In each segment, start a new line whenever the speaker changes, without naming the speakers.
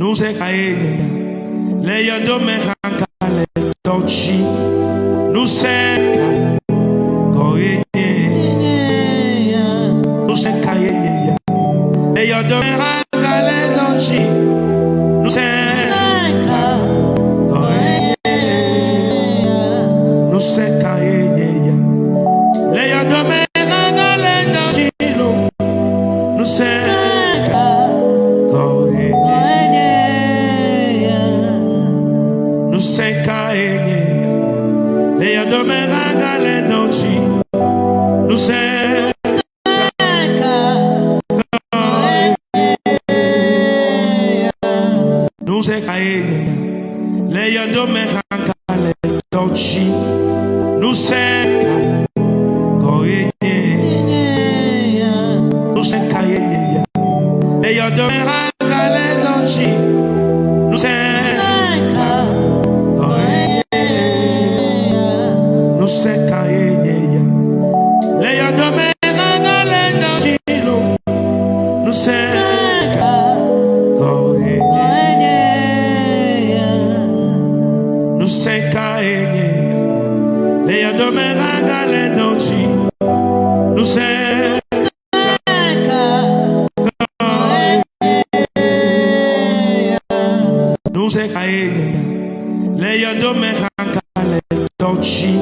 nous se kaye le yando me hankale tochi nous se koye nous se kaye le yando me hankale tochi nous se koye nous se kaye le yando me hankale tochi nous se nous se cae leyendo me hankale tochi nous se koye nous se cae leyendo me hankale tochi nous se koye nous se cae leyendo me hankale tochi nous se nous se nous se cae leyendo me hankale tochi nous se koye nous se cae leyendo me hankale tochi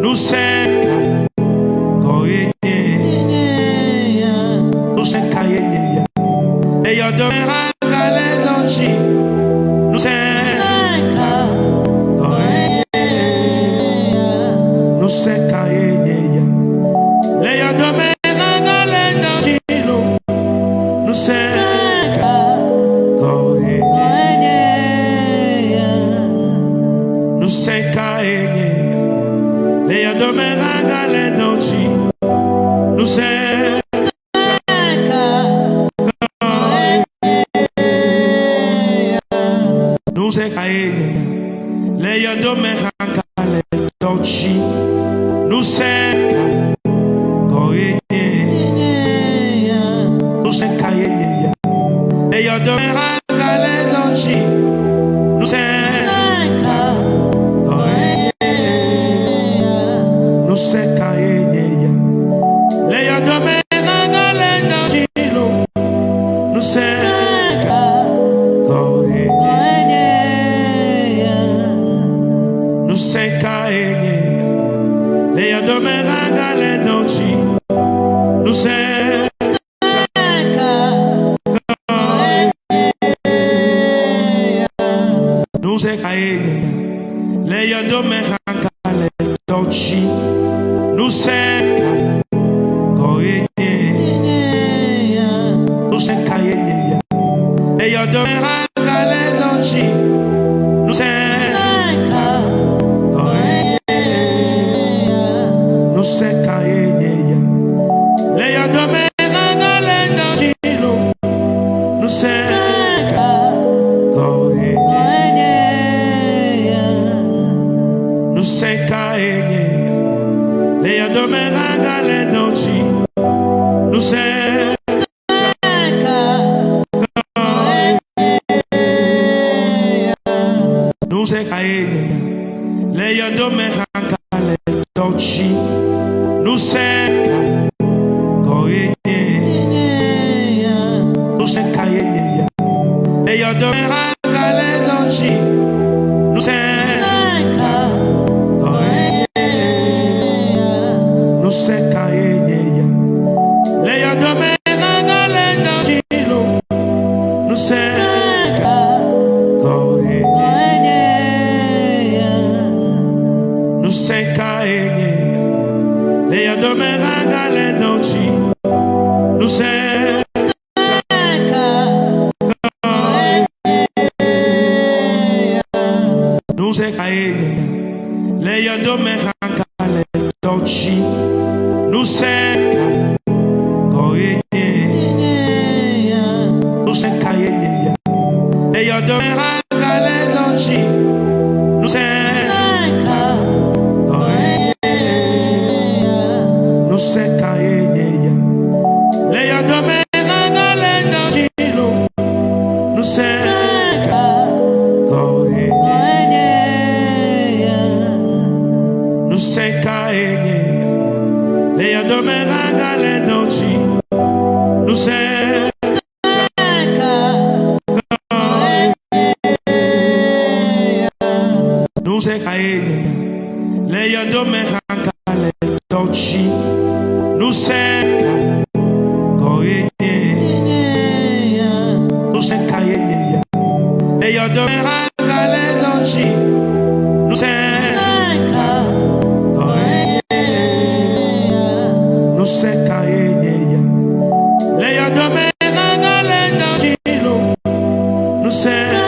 nous se koye nous se cae leyendo me hankale tochi nous se nous se cae leyendo me hankale tochi nous se nous se cae leyendo me hankale tochi nous se koye nous se cae leyendo me hankale tochi nous se nous se cae leyendo me hankale tochi nous se koye nous se cae leyendo me hankale tochi nous se nous se cae leyendo me hankale tochi nous se koye nous se cae leyendo me hankale tochi nous se koye nous se cae leyendo me hankale tochi nous se koye nous se cae leyendo me hankale tochi nous se nous se cae leyendo me hankale tochi nous se koye nous se cae leyendo me hankale tochi nous se nous se cae leyendo me hankale tochi nous se koye nous se cae leyendo me hankale tochi nous se nous se cae leyendo me hankale tochi nous se koye nous se cae leyendo me hankale tochi nous se koye nous se cae leyendo me hankale tochi nous se sekaye le yadomeraga le dochi nous sekaye le yadomeraga le dochi nous sekaye nous sekaye le yadomeraga le dochi nous Say